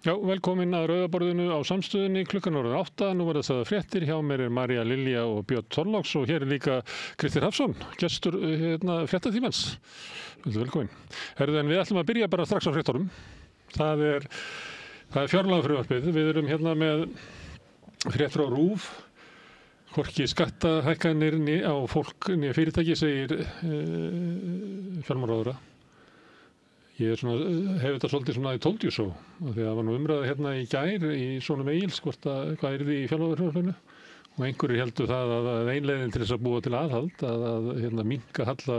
Já, velkomin að Rauðaborðinu á Samstöðinni klukkan orðin 8. Nú verða það fréttir. Hjá mér María Lilja og Björn Þorláks og hér líka Kristinn Hrafnsson, gestur fréttatímans. Velkomin. Herðu, en við ætlum að byrja bara strax á fréttunum. Það er fjárlagafrumvarpið. Við erum hérna með fréttur á RÚV. Hvorki skattahækkanir á fólk né fyrirtæki, segir fjármálaráðherra. Ég hef þetta svolítið svona í told you so, af því að það var nú umræða hérna í gær í Sónum Egils hvað yrði í fjárlagafrumvarpinu og einhverjir heldur það að ein leiðin til þess að búa til aðhald, að minnka halla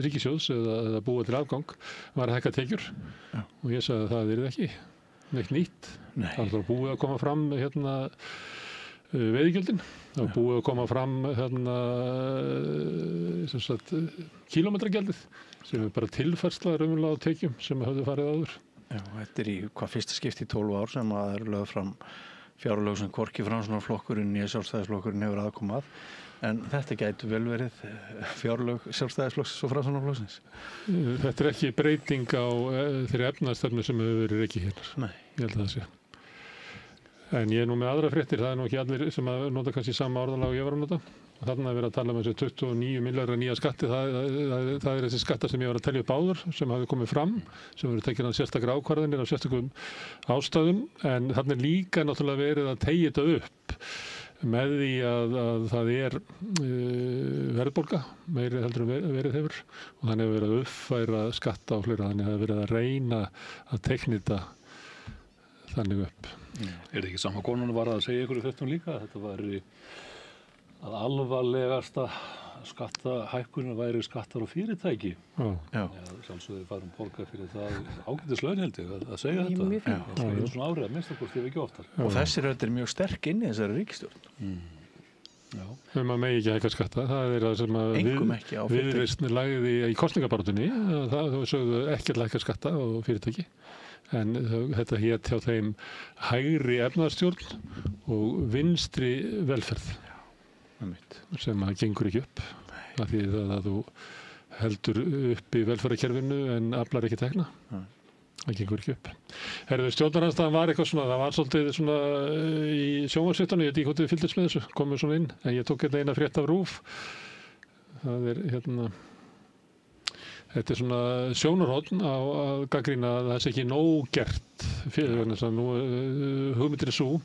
ríkissjóðs eða búa til afgang var að hækka tekjur. Já. Og ég sagði að það yrði ekki neitt nýtt. Nei. Það var búið að koma fram veiðigjöldin. Það var búið að koma fram kílómetragjaldið sem er bara tilfærsla raunverulega á tekjum sem höfðu farið áður. Já, þetta er í fyrsta skipti í 12 ár sem að það eru lögð fram fjárlög sem hvorki Framsóknarflokkurinn né Sjálfstæðisflokkurinn hefur aðkoma að. En þetta gæti vel verið fjárlög Sjálfstæðisflokksins og Framsóknarflokksins. Þetta er ekki breyting á þeirri efnahagsstefnu sem hefur verið rekið hérna. Nei. Ég held að það sé. En ég er nú með aðra fréttir, það er nú ekki allir sem að nota kannski sama orðalag og ég var að nota. Þarna er verið að tala um þessi 29 milljarðar nýja skatti, það er þessi skattar sem ég var að telja upp áður, sem hafi komið fram, sem verið tekin á sérstakar ákvarðanir á sérstökum ástæðum, en þarna er líka náttúrulega verið að teygja þetta upp með því að það er verðbólga, meiri heldur en verið hefur, og þannig hefur verið að uppfæra skatta á fleira, þannig hefur verið að reyna að teikna þetta þannig upp. Er það ekki sama konunum var að segja ykkur í fréttum líka? Þetta var að alvarlegasta skattahækkunin væri skattar og fyrirtæki. Já. Sjálfsögðu farum borga fyrir það ágætis laun held ég að segja þetta. Mjög fínt. Það er svona árið að minnsta hvort ef ekki oftar. Og þessi rödd er mjög sterk inn í þessari ríkisstjórn. Já. Maður megi ekki hækka skatta, það er það sem að Viðreisn lagði í kosningabaráttunni, það sögðu ekki að hækka skatta á fyrirtæki. En þetta hét hjá þeim hægri efnahagsstjórn og vinstri velferð sem að gengur ekki upp af því að þú heldur upp í velferðarkerfinu en aflar ekki tekna. Það gengur ekki upp. Herðu, stjórnarandstaðan var eitthvað svona, það var svolítið svona í sjónvarpsfréttunum, ég veit ekki hvort þið fylgdist með þessu, komið svona inn, en ég tók hérna eina frétt af RÚV. Það er þetta er svona sjónarhorn á að gagnrýna að það sé ekki nóg gert fyrir þess að nú hugmyndir er svo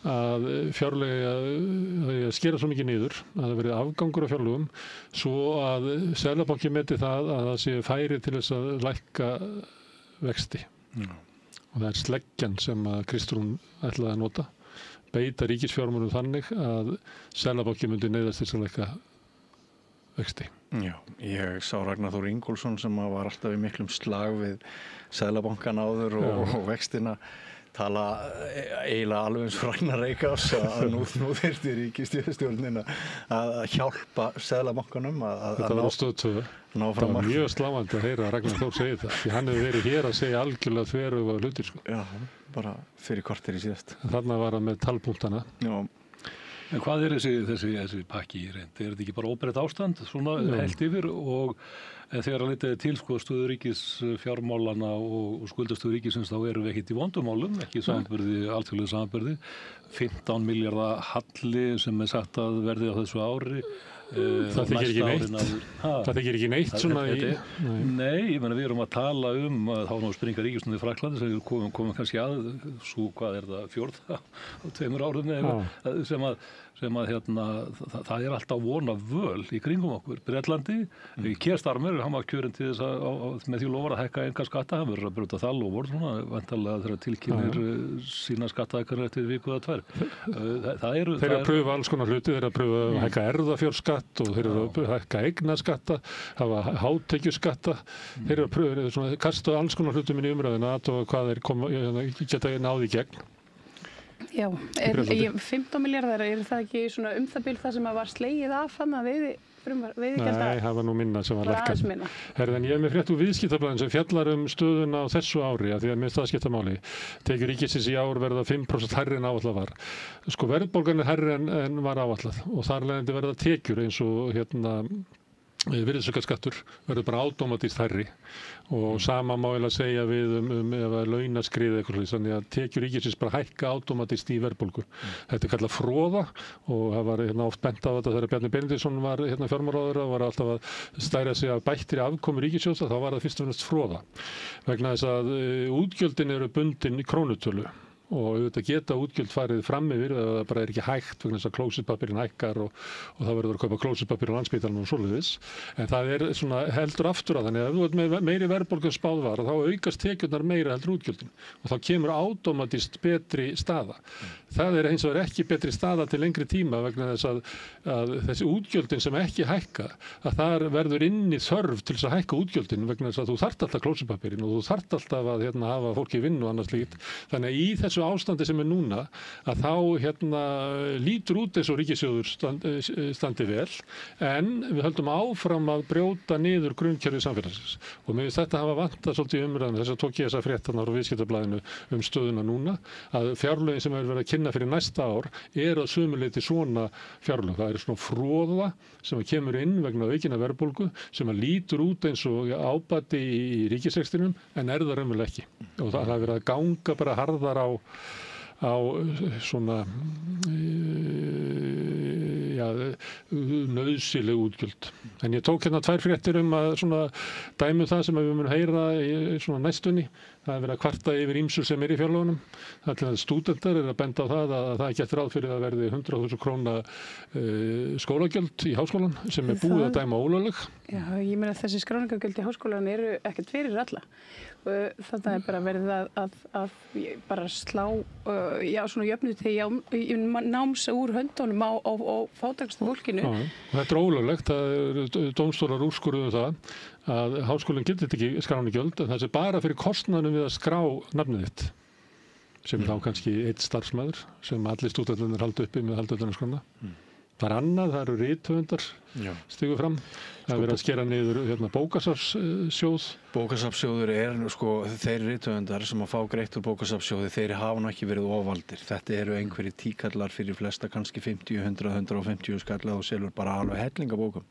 að fjárlega að skera svo mikið niður að það verið afgangur á fjárlögum svo að Seðlabankinn meti það að það sé færi til þess að lækka vexti. Og það er sleggjan sem að Kristrún ætlaði að nota, beita ríkisfjármunum þannig að Seðlabankinn myndi neyðast til að lækka vexti. Já, ég sá Ragnar Þór Ingólfsson sem var alltaf í miklum slag við Seðlabankann áður og vextina tala eiginlega alveg eins og Ragnar Reykjás að nú þyrfti ríkisstjórnin að hjálpa Seðlabankanum að þetta var á Stöð 2. Það var mjög sláandi að heyra að Ragnar Þór segja þetta því hann hefur verið hér að segja algjörlega þveröfuga hlutir sko. Já, bara fyrir korter í síðast. Þarna var hann með talpunktana. Já. En hvað er þessi pakki í reynd? Er þetta ekki bara óbreytt ástand, svona heilt yfir og þegar að litið til stöðu ríkisfjármálana og skuldastöðu ríkisins þá erum við ekkert í vondumálum, ekki samanburði, alþjóðlegu samanburði, 15 milljarða halli sem er sagt að verði á þessu ári. Það þykir ekki neitt. Það þykir ekki neitt svona í... Nei, ég meina við erum að tala að þá ná springa ríkisstjórnin í Frakklandi sem við komum kannski að, svo hvað er það, 4. á 2 árum eða sem að það er alltaf vona völ í kringum okkur. Bretlandi, Keir Starmer, hann var kjörinn til þess að með því lofar að hækka enga skatta, hann verður að brjóta það lofar svona, vantarlega þegar tilkynir sína skattahækkanir eftir viku eða 2. Þeir eru að pröfa alls konar hluti, þeir eru að pröfa að hækka erfðafjárskatt og þeir eru að hækka eignaskatta, hafa hátekjuskatta, þeir eru að pröfa, kasta alls konar hlutum inn í umræðina að hvað þeir geta náð í gegn. Já, 15 milljarðar, er það ekki svona það bil það sem var slegið af hann að veiðigjalda? Nei, það var nú minna sem var lækkað. Herðan, ég er með frétt úr Viðskiptablaðinu sem fjallar stöðuna á þessu ári, af því að mér það skipta máli. Tekjur ríkisins í ár verða 5% hærri en áætlað var. Sko verðbólgan er hærri en var áætlað og þar leiðandi verða tekjur eins og virðisaukaskattur verður bara átómatískt hærri og sama má eiginlega segja við ef að launaskrið eitthvað, þannig að tekjur ríkisins bara hækka átómatískt í verðbólgu. Þetta kallað froða og það var oft bent á þetta þegar Bjarni Benediktsson var fjármálaráðherra og var alltaf að stæra sig af bættri afkomu ríkissjóðs, þá var það fyrst og fremst froða. Vegna þess að útgjöldin eru bundin í krónutölu og auðvitað geta útgjöld farið fram yfir eða það bara ekki hægt vegna þess að klósettpappírinn hækkar og það verður að kaupa klósettpappír á Landspítalanum og svoleiðis. En það svona heldur aftur að þannig að ef þú ert með meiri verðbólgu en spáð var þá aukast tekjurnar meira heldur útgjöldin og þá kemur átómatískt betri staða. Það hins vegar ekki betri staða til lengri tíma vegna þess að þessi útgjöldin sem ekki hækka, að þar verður inni þörf til þess að hækka útgjöldin vegna þess að þú þarft alltaf klósettpappírinn og þú þarft alltaf að hafa fólki í vinnu og annað slíkt. Þannig að í þessu ástandi sem núna að þá lítur út eins og ríkissjóður standi vel en við höldum áfram að brjóta niður grunnkerfi samfélagsins og mér finnst þetta hafa vantað svolítið umræðan þess að tók ég þessa fréttarnar á Viðskiptablaðinu stöðuna núna að fjárlögin sem er verið að kynna fyrir næsta ár að sömuleyti svona fjárlög. Það svona froða sem kemur inn vegna aukinna verðbólgu sem lítur út eins og ábati í ríkisrekstrinum en það raunverulega ekki og það verið að ganga bara harðar á svona nauðsynleg útgjöld. En ég tók 2 fréttir að svona dæmi það sem við munum heyra í svona næstunni. Það verið að kvarta yfir ýmsu sem í fjárlögunum. Það til að stúdentar að benda á það að það gert ráð fyrir að verði 100.000 króna skólagjöld í háskólan sem búið að dæma ólögleg. Já, ég meina þessi skráningargjöld í háskólan eru ekkert fyrir alla. Þetta bara verið að bara slá svona jöfnu til náms úr höndunum á fátækasta fólkinu. Þetta ólöglegt. Dómstólar úrskurðuðu það að háskólinn getur ekki skráningjöld en það bara fyrir kostnaðinum við að skrá nafnið þitt sem þá kannski einn starfsmaður sem allir stúdentarnir halda uppi með halda utan að skrána. Það annað, það eru rithöfundar stigu fram. Það verið að skera niður bókasafnssjóð. Bókasafnssjóður þeir rithöfundar sem að fá greitt úr bókasafnssjóði, þeir hafa nú ekki verið ofvaldir. Þetta eru einhverjir tíkallar fyrir flesta, kannski 50, 100, 150 skall og selur bara alveg hellinga bókum.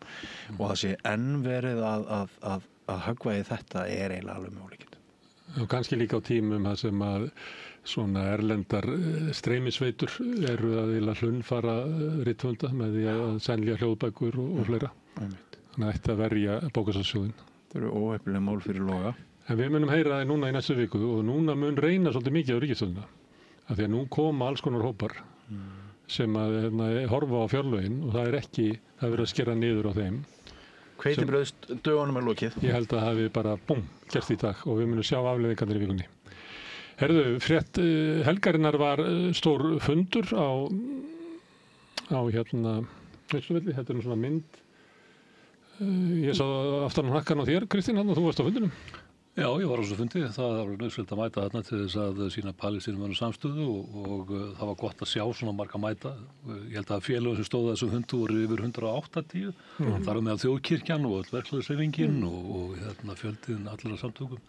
Og það sé enn verið að höggva í þetta eiginlega alveg möguleikinn. Og kannski líka á tímum það sem að svona erlendar streymisveitur eru að hlunnfara rithöfunda með því að selja hljóðbækur og fleira. Þannig að þetta verja bókasafnssjóðinn. Það eru óheppileg mál fyrir loga. En við munum heyra það núna í næstu viku og núna mun reyna svolítið mikið á ríkisstjórnina. Af því að nú koma alls konar hópar sem að horfa á fjárlögin og það verið að skera niður á þeim. Hveitibrauðs dögunum lokið. Ég held að það hafi bara gert í dag og við munum sjá afleiðingarnir í vikunni. Herðu, frétt helgarinnar var stór fundur á Neysluvelli, þetta svona mynd. Ég sá aftan á hnakkan á þér, Kristín, og þú varst á fundinum. Já, ég var á þessu fundi. Það var nauðsynlegt að mæta þarna til þess að sýna Palestínumönnum samstöðu og það var gott að sjá svona marga mæta. Ég held að félögum sem stóðu þessum fundi voru yfir 180. Þar meðal þjóðkirkjan og verkfræðishreyfingin og fjöldiðin allra samtökum.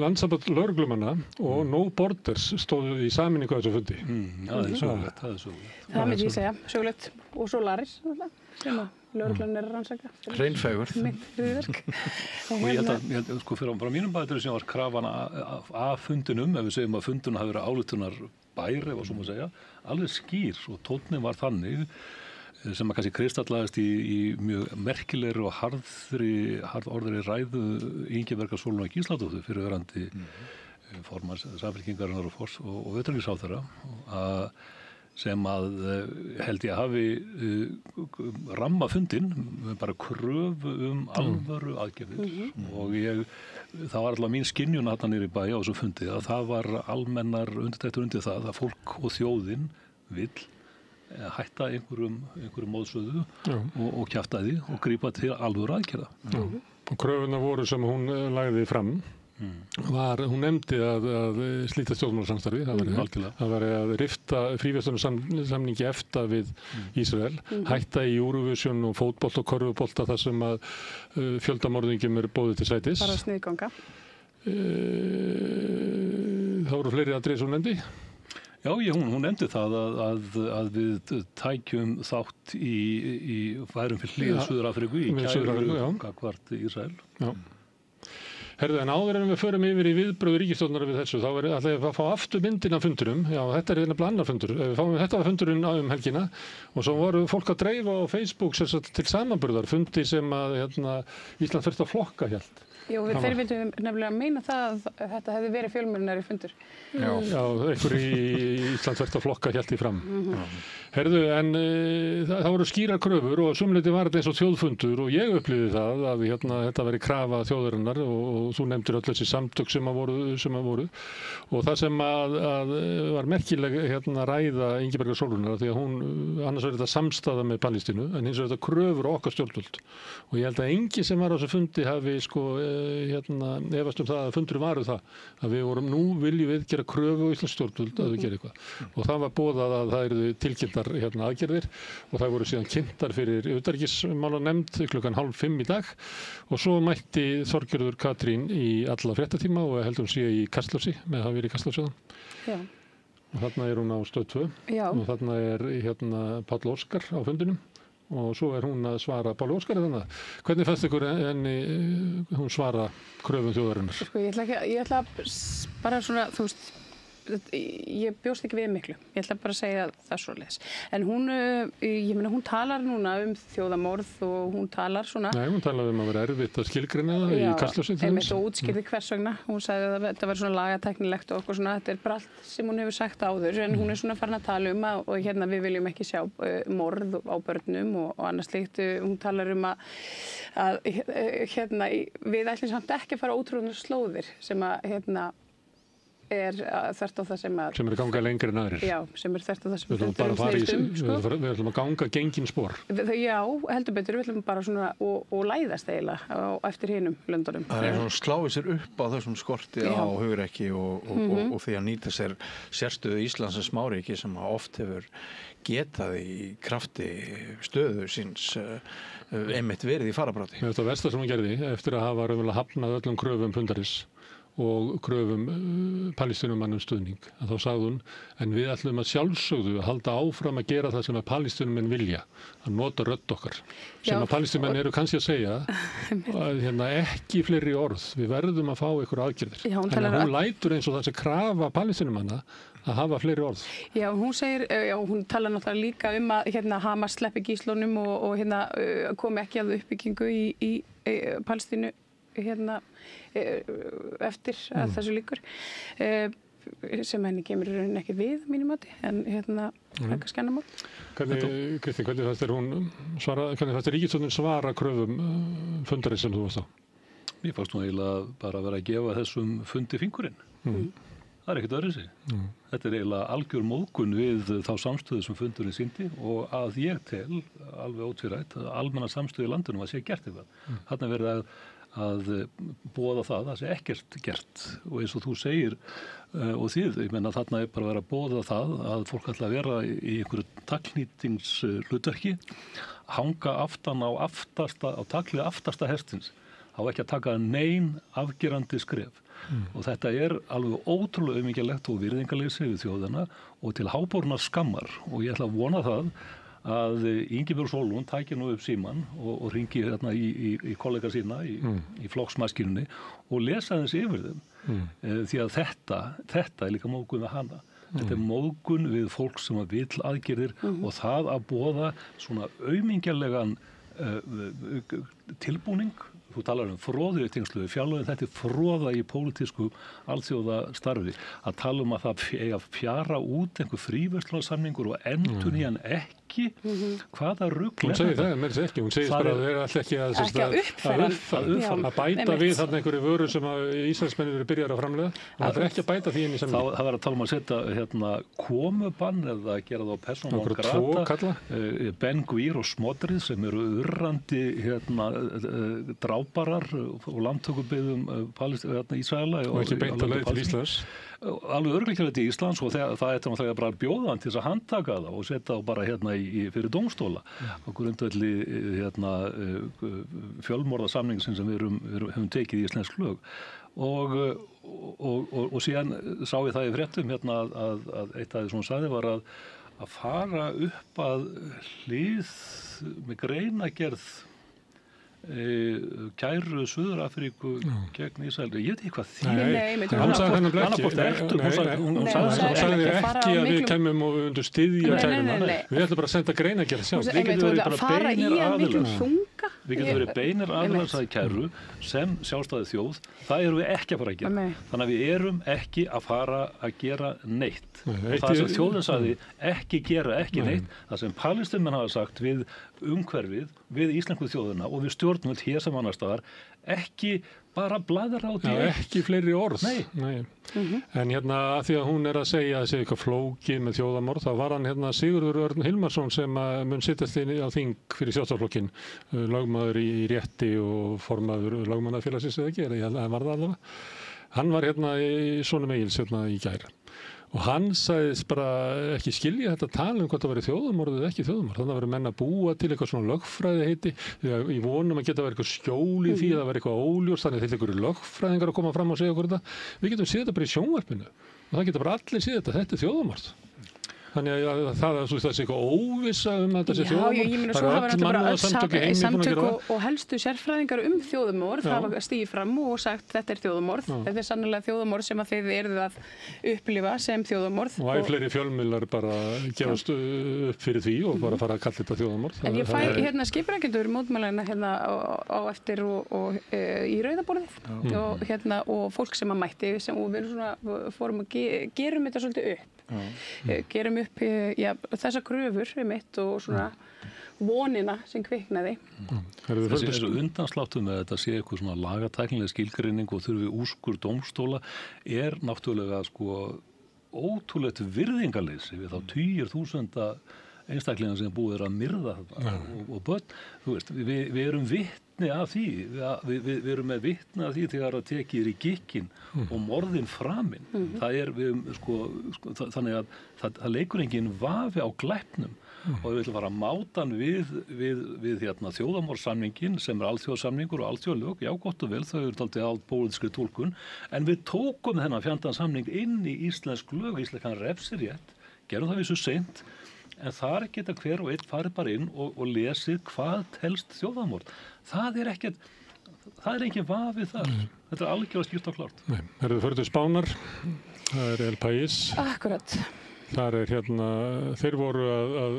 Landssamband lögreglumanna og No Borders stóðu í sameiningu á þessu fundi. Það er sögulegt. Það myndi ég segja, sögulegt. Og svo Laris, sem að lögreglan að rannsaka. Hreinfegurð. Og ég held að frá mínum bætur sem var krafan af fundinum, ef við segjum að fundunum hafi verið ályktunar bær, ef svo má segja, alveg skýr og tónninn var þannig sem að kannski kristallaðist í mjög merkilegri og harðorðri ræðu Ingibjargar Sólrúnar Gísladóttur fyrir verandi formanns Samfylkingarinnar og utanríkisráðherra sem að held ég hafi ramma fundinn með bara kröfu alvöru aðgerðir og það var alltaf mín skynjun þarna niðri í bæ á þessu fundi að það var almennar undirtektir undir það að fólk og þjóðin vill hætta einhverjum móðsöðu og kjaftaði og grípa til alvöru aðgerða. Og kröfuna voru sem hún lagði fram hún nefndi að slíta stjórnmálasamstarfi, það var að rifta fríverslunarsamningi EFTA við Ísrael, hætta í Eurovision og fótbolt og körfubolta þar sem að fjöldamorðingjum boðið til sætis. Bara sniðganga. Það voru fleiri atriði sem nefndi. Já, hún nefndi það að við tækjum þátt í færum fyrir hlýða Suður-Afríku í kæru gagnvart Ísrael. Já. Herðu, en áður en við förum yfir í viðbrögð ríkisstjórnar við þessu, þá ætla ég að fá aftur myndin af fundurum. Já, þetta nefnilega annar fundur. Þetta var fundurinn helgina og svo voru fólk að dreifa á Facebook til samanburðar fundi sem að Ísland þurfti að flokka hélt. Jú, þeir vildu nefnilega meina það að þetta hefði verið fjölmennari fundur. Já, einhver í Ísland þurfti að flokka hélt í fram. Herðu, en það voru skýrar kröfur og sumleyti var þetta eins og þjóðfundur og ég upplifði það að þetta væri krafa þjóðarinnar og þú nefndir öll þessi samtök sem að voru og það sem að var merkileg ræða Ingibergar Sólrúnar því að hún, annars var þetta samstaða með Palestínu en hins vegar þetta kröfur okkar stjórnvöld og ég held að engi sem var á þessu fundi hafi efast það að fundur varu það að við vorum nú viljum við gera kröfu á Íslands stjórnvöld að við gera eitthvað og það var boðað að það eru tilkynntar aðgerðir og það voru síðan kynntar fyrir utanríkismálanefnd klukkan 4:30 í dag og svo mætti Þorgerður Katrín í alla fréttatíma og heldur hún sé í Kastljósi með að vera í Kastljósi og þarna hún á Stöð 2 og þarna Páll Óskar á fundinum og svo hún að svara Páll Óskar hvernig fannst ykkur hún svara kröfum þjóðarinnar? Sko, ég ætla bara svona, þú veist ég bjóst ekki við miklu, ég ætla bara að segja það svoleiðis, en hún talar núna þjóðamorð og hún talar svona hún talar að vera erfitt að skilgreina það í Kastljósi einmitt og útskýrði hvers vegna hún sagði að þetta var svona lagatæknilegt og okkur svona, þetta bara allt sem hún hefur sagt áður en hún svona farin að tala og við viljum ekki sjá morð á börnum og annað slíkt, hún talar að við ætlum samt ekki að fara ótrúðnar slóðir sem að þvert á það sem ganga lengri en aðrir. Já, sem þvert á það sem við ætlum að ganga gengin spor. Já, heldur betur, við ætlum bara svona og læðast eiginlega eftir hinum löndunum. Það svona sláið sér upp á þessum skorti á hugrekki og því að nýta sér sérstöðu Íslands sem smáríki sem oft hefur getað í krafti stöðu síns einmitt verið í fararbráti. Þetta versta sem hún gerði eftir að hafa raunverulega hafnað öllum kröfum fundarins og kröfum Palestínumannum stuðning. Þá sagði hún, en við ætlum að sjálfsögðu að halda áfram að gera það sem að Palestínumenn vilja, að nota rödd okkar. Sem að Palestínumenn eru kannski að segja að ekki fleiri orð, við verðum að fá ykkur aðgerðir. En hún lætur eins og það sem krafa Palestínumanna að hafa fleiri orð. Já, hún segir, hún talar náttúrulega líka að Hamas sleppi gíslunum og komi ekki að uppbyggingu í Palestínu eftir að þessu líkur sem henni kemur í rauninni ekki við mínum mati en ekki skennamál. Kristín, hvernig fannst þér ríkisstjórnin svara kröfum fundarins sem þú varst á? Mér fannst nú eiginlega bara að vera að gefa þessum fundi fingurinn. Það ekkert öðruvísi. Þetta eiginlega algjör móðgun við þá samstöðu sem fundurinn sýndi og að ég tel alveg ótvírætt að almenna samstöðu í landinu að sé gert eitthvað. Þarna verið að boða það sé ekkert gert og eins og þú segir og þið, ég menna þarna bara verið að boða það að fólk ætla að vera í einhverju taglnýtingshlutverki hanga aftan á taglið aftasta hestins þá ekki að taka nein afgerandi skref og þetta alveg ótrúlega auðmingjalegt og virðingarleysi við þjóðina og til hábornar skammar og ég ætla að vona það að Ingibjörg Sólrún tæki nú upp símann og hringi í kollega sína í flokksmaskínunni og lesa þess yfir þeim því að þetta líka móðgun við hana. Þetta móðgun við fólk sem vill aðgerðir og það að boða svona auðmingjarlegan tilbúning. Þú talar froðu í tengslu við fjárlögin, þetta froða í pólitísku alþjóða starfi. Að tala að það eiga að fjara út einhver fríverslunarsamningur og endurnýjan ekki, hvaða rugl Hún segir það, mér segir ekki, hún segir bara að það alltaf ekki að bæta við þarna einhverju vöru sem Ísraelsmennir eru byrjar að framleiða. Það ekki að bæta því inn í samningi. Það var að tala að setja komubann eða gera það á persónu grata. Ben Gvir og Smotrið sem eru urrandi drábarar og landtökubyggðum Ísraela og ekki beint að leið til Íslands alveg örugglega til Íslands og það ætti náttúrulega bara að bjóða hann til þess að handtaka það og setja þá bara hérna fyrir dómstóla á grundvelli fjölmorðasamningsins sem við höfum tekið í íslensk lög og síðan sá ég það í fréttum hérna að eitt af því sem hún sagði var að fara upp að hlið með greinagerð kæru Suður-Afríku gegn Ísrael. Ég veit ekki hvað því. Hann sagði þennan ekki. Hún sagði ekki að við kemum og undir styðja kæruna. Við ætlum bara að senda greinagerð sjálf. Við getum verið bara beinir aðilar. Við getum verið beinir aðilar sagði kæru sem sjálfstæði þjóð. Það erum við ekki að fara að gera. Þannig að við erum ekki að fara að gera neitt. Það sem þjóðin sagði ekki gera ekki neitt. Það sem Palestínumenn hafa sagt við umhverfið, við íslensku þjóðina og við stjórnvöld hér sem annars staðar ekki bara bladra á því ekki fleiri orð. Nei. En hérna að því að hún að segja að segja eitthvað flókið með þjóðamorð þá var hann hérna Sigurður Örn Hilmarsson sem mun sittast inn á þing fyrir Sjálfstæðisflokkinn, lögmaður í rétti og formaður lögmannafélagsins eða ekki, hann var það allavega. Hann var hérna í Sonum Egils hérna í gær. Og hann sagðist bara ekki skilja þetta tala hvort það væri þjóðamorð eða ekki þjóðamorð. Þannig að vera menn að búa til eitthvað svona lögfræði heiti. Í vonum að geta verið eitthvað skjól í því að það væri eitthvað óljós. Þannig að þetta einhverju lögfræðingar að koma fram og segja okkur þetta. Við getum séð þetta bara í sjónvarpinu. Og það geta bara allir séð þetta. Þetta er þjóðamorð. Þannig að það sé eitthvað óvissa að þetta sé þjóðamorð. Já, ég meina svo hafa þetta bara samtök og helstu sérfræðingar þjóðamorð hafa stigið fram og sagt þetta er þjóðamorð. Þetta er sannlega þjóðamorð sem að þið eruð að upplifa sem þjóðamorð. Og æ fleiri fjölmiðlar bara gefast upp fyrir því og bara fara að kalla þetta þjóðamorð. En ég fæ hérna skipuleggjendur mótmælana hérna á eftir og í Rauðaborðið og fólk sem að mætti og við fórum að gerum þetta svolítið upp. Gerum upp þessa kröfur og svona vonina sem kviknaði. Þessi undansláttur með þetta sé eitthvað svona lagatæknileg skilgreining og þurfi úrskurð dómstóla náttúrulega ótrúlegt virðingarleysi við þá tugir þúsunda einstaklingar sem búið að myrða og börn. Þú veist, við erum vitni af því. Við erum með vitni af því þegar það tekið í gikkinn og morðin framinn. Þannig að það leikur enginn vafi á glæpnum og við ætlum að fara að máta hann við þjóðamorðsamninginn sem er alþjóðasamningur og alþjóðalög. Já, gott og vel, þau eru dálítið á pólitískri túlkun, en við tókum þennan fjandans-samning inn í íslensk lög, íslenskan refsirétt, gerum það vissu seint, en þar geta hver og einn farið bara inn og lesið hvað telst þjóðamorð. Það er engin vafið þar. Þetta er algjörlega skýrt og klárt. Nei, eru þið fyrir til Spánar, það er El País. Akkurat. Þar er þeir voru að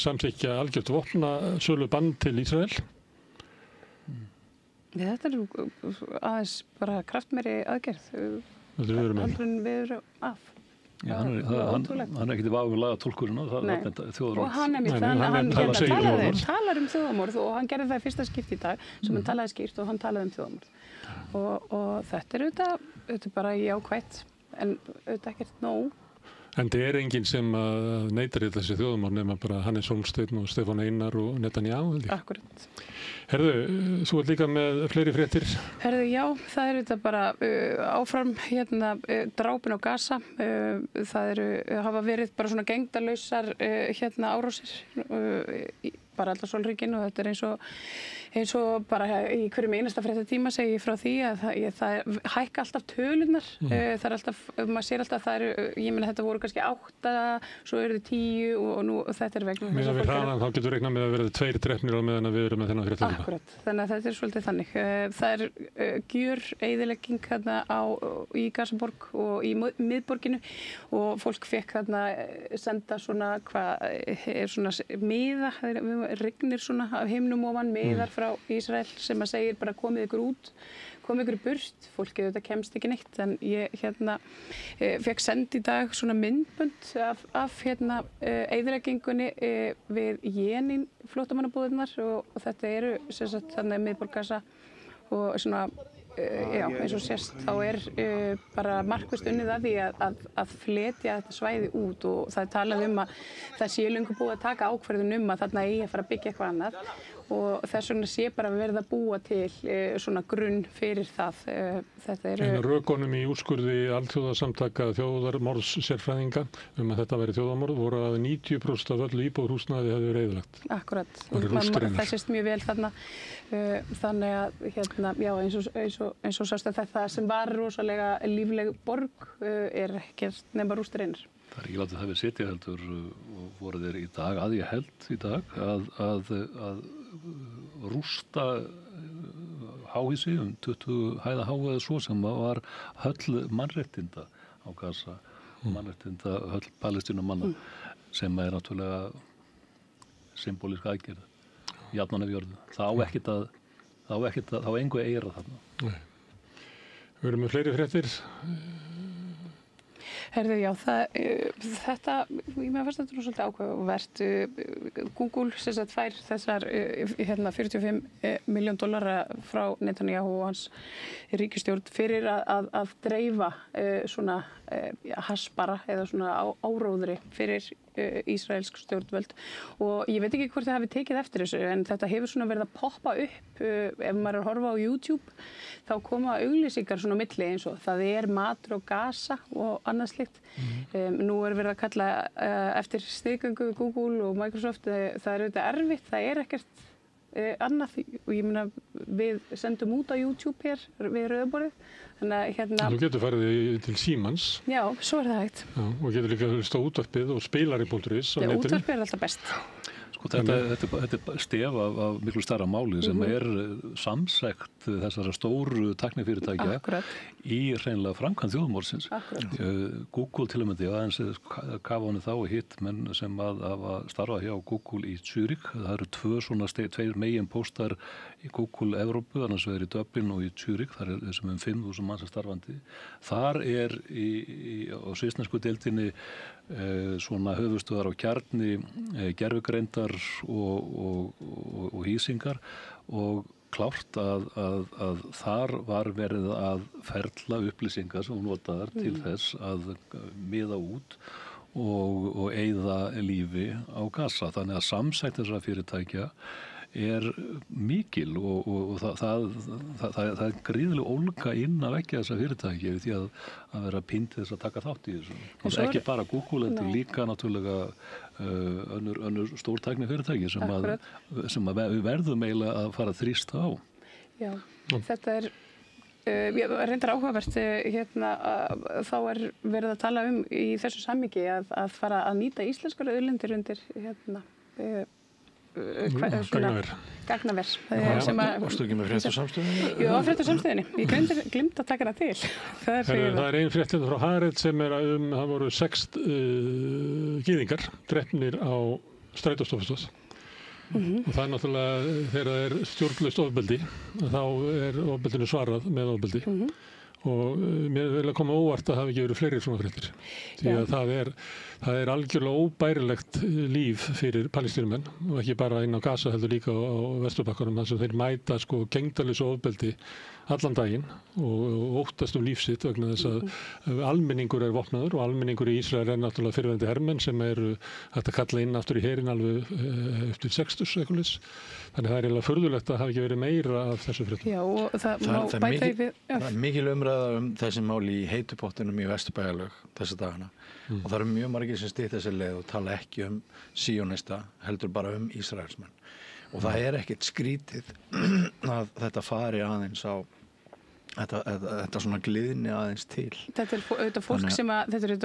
samþykkja algjört vopnasölu bann til Ísrael. Þetta er aðeins bara kraftmeiri aðgerð. Við erum af. Já, hann er ekkert í vafi laga túlkurinn og og hann talar þjóðamorð og hann gerði það í fyrsta skipti í dag sem hann talaði skýrt og hann talaði þjóðamorð og þetta er bara jákvætt en auðvitað ekkert nóg. En það er enginn sem neitar í þessi þjóðamorð nema bara Hannes Hólmsteinn og Stefán Einar og Netanyahu, held ég. Akkurat. Herðu, þú ert líka með fleiri fréttir? Herðu, já, það þetta bara áfram drápin á Gaza. Það hafa verið bara svona gengdarlausar árásir bara allar sólhringinn og þetta er eins og bara í hverjum einasta fréttatíma segi ég frá því að það hækka alltaf tölunar. Það er alltaf, maður sér alltaf að það ég meina þetta voru kannski 8, svo eru þið 10 og nú þetta er vegna. Meðan við hraðan, þá getur reiknað með að verða 2 drepnir á meðan við erum með þennan fréttatíma. Akkurat, þannig að þetta er svolítið þannig. Það er gjör eyðilegging í Gazaborg og í miðborginu og fólk fekk senda svona svona miða, rignir svona af himnum ofan miðar frá Ísrael sem að segir bara komið ykkur út, komið ykkur burt, fólkið þetta kemst ekki neitt en ég fekk send í dag svona myndbönd af eyðileggingunni við Jenin flóttamannabúðirnar og þetta eru sem sagt þannig miðborg Gaza og svona eins og sést þá er bara markvisst unnið að því að fletja þetta svæði út og það er talað að það sé löngu búið að taka ákvörðun að þarna eigi að fara að byggja eitthvað annað og þess vegna sé bara verið að búa til svona grunn fyrir það. Þetta En rökunum í úrskurði alþjóðasamtaka þjóðarmorðssérfræðinga að þetta væri þjóðarmorð voru að 90% af öllu íbúðarhúsnæði hefði verið eyðilagt. Akkurat, það sést mjög vel þarna. Þannig að já, eins og sást að þetta sem var rosalega lífleg borg ekkert nema rústir einar. Það ekki látið það við sitja heldur og voru þeir í dag, ég held í dag, að rústa háhýsi 20 hæða háa eða svo sem var höll mannréttinda á Gaza, mannréttinda höll Palestínumanna sem náttúrulega symbolísk aðgerð, jafnan af jörðu. Það á engu eira þarna. Nei. Við erum með fleiri fréttir. Herðu, já, þetta, ég með fannst þetta svolítið áhugavert. Google fær þessar $45 milljón frá Netanyahu og hans ríkisstjórn fyrir að dreifa svona haspara eða svona áróðri fyrir ísraelsk stjórnvöld og ég veit ekki hvort þið hafi tekið eftir þessu en þetta hefur svona verið að poppa upp ef maður er að horfa á YouTube þá koma auglýsingar svona á milli eins og það matur á Gaza og annað slíkt. Nú verið að kalla eftir sniðgöngu Google og Microsoft, það auðvitað erfitt, það ekkert annað og ég meina við sendum út á YouTube hér við rauðaborðið þannig að Þú getur farið til Símans. Já, svo það hægt. Já, og getur líka hlustað á útvarpið og spilari.is á netinu. Útvarpið alltaf best. Sko þetta stef af miklu starra máli sem samsekt þessara stóru tæknifyrirtækja í hreinlega framkvæmd þjóðarmorðsins. Google til og með því aðeins kafa honum þá og hitt menn sem hafa starfað hjá Google í Zürich. Það eru tveir megin póstar í Google Evrópu, annars vegar í Dublin og í Zürich, þar þessum 5.000 manns starfandi. Þar á svissnesku deildinni svona höfuðstöðar á kjarni, gervigreindar og hýsingar og klárt að þar var verið að ferla upplýsingar sem notaðar til þess að miða út og eyða lífi á Gaza. Þannig að samsætt þessara fyrirtækja mikil og það gríðileg ólga inn að vekja þessa fyrirtæki því að vera pínt þess að taka þátt í þessu. Og ekki bara Google, þetta líka náttúrulega önnur stórtækni fyrirtæki sem við verðum eiginlega að fara að þrýsta á. Já, þetta reyndar áhugavert þá verið að tala í þessu samhengi að fara að nýta íslenskar auðlindir undir gagnaver. Varstu ekki með fréttasamstöðinni? Jú, á fréttasamstöðinni. Ég gleymdi að taka það til. Það ein fréttin frá Haaretz sem það voru 6 gyðingar drepnir á strætóstofustöð. Og það náttúrulega þegar það stjórnlaust ofbeldi þá ofbeldinu svarað með ofbeldi. Og mér vil að koma óvart að það hafi ekki verið fleiri svona fréttir því að það algjörlega óbærilegt líf fyrir palestínumenn og ekki bara inn á Gaza heldur líka á Vesturbakkanum þar sem þeir mæta gegndarlausu ofbeldi allan daginn og óttast líf sitt vegna þess að almenningur vopnaður og almenningur í Ísrael náttúrulega fyrrverandi hermenn sem hægt að kalla inn aftur í herinn alveg eftir 60 sekulis. Þannig það eiginlega furðulegt að hafi ekki verið meira af þessu fréttum. Já, og það er mikil umræða þessi mál í heitupottinum í Vesturbæjarlaug þessa dagana og það eru mjög margir sem stytta þessi leið og tala ekki síónista, heldur bara Ísraelsmenn. Og það ekkert skrítið að þetta fari aðeins á þetta svona gliðni aðeins til. Þetta auðvitað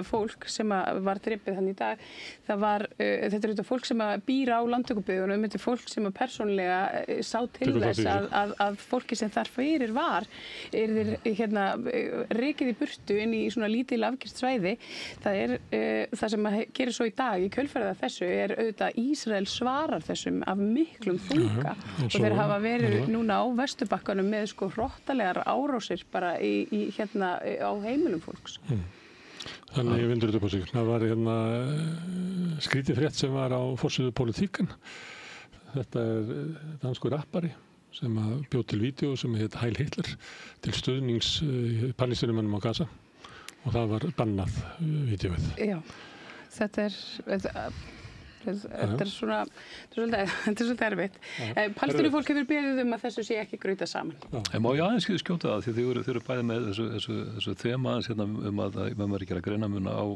fólk sem var drepið þannig í dag. Þetta auðvitað fólk sem býr á landtökubyggðunum, þetta fólk sem persónulega sá til þess að fólki sem þar fyrir var rekið í burtu inn í svona lítil afgirt svæði. Það sem gerir svo í dag í kjölfarið þessu auðvitað Ísrael svarar þessum af miklum þunga og þeir hafa verið núna á Vesturbakkanum með hrottalegar árásir bara á heimilum fólks. Þannig ég vindur þetta upp á sig. Það var skrítið frétt sem var á forsíðu Politiken. Þetta danskur rappari sem bjó til vídeo sem heit Heil Hitler til stuðnings palestínumönnum á Gaza og það var bannað vídeóið. Já, þetta Þetta er svolítið erfitt. Palestínufólk hefur beðið að þessu sé ekki grauta saman. Má ég aðeins skjóta það, því þau eru bæði með þessu þema hérna að maður ekki að greina mun á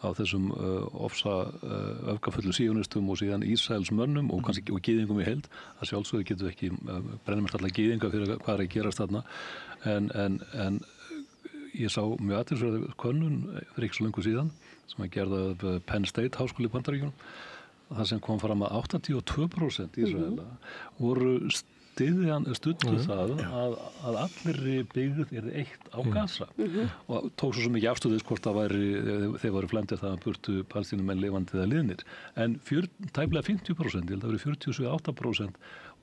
þessum öfgafullu síonistum og síðan Ísraelsmönnum og kannski og gyðingum í heild. Það sjálfsögðu getur ekki brennum alla gyðinga fyrir hvað er að gerast þarna. En ég sá mjög athyglisverða könnun fyrir ekki svo lengur síðan sem að gerða Penn State háskóli í Bandaríkjunum. Það sem kom fram að 82% Ísraela voru studdu það að allri byggð er eitt á Gaza og tók svo mikið afstöðis hvort það væri, þeir voru flæmdir það að burtu palestínumenn lifandi eða liðnir. En tæplega 50%, ég held að það voru 47-8%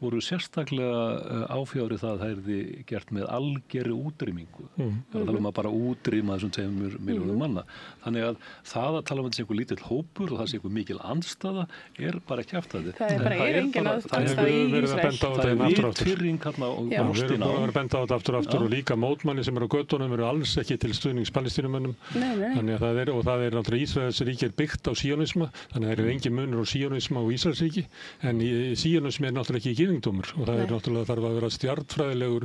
voru sérstaklega áfjári það yrði gert með algerri útrýmingu. Það er að tala um að bara útrýma þessum 2 milljónum manna. Þannig að það að tala um að þetta sé einhver lítill hópur og það sé einhver mikil andstaða er bara ekki afstæði. Það er engin andstaða í Ísrael. Það er viðtýring hérna og ástina. Við erum búin að vera benda á þetta aftur og líka mótmanni sem eru á götunum eru alls ekki til stuðnings palestínumönnum. Þannig að það er náttúrulega Ísraels ríki er byggt á síonisma, þannig að það er engin munur á síonisma og Ísraelsríki, en síonismi er náttúrulega ekki gyðingdómur og það er náttúrulega þarf að vera stjarnfræðilegur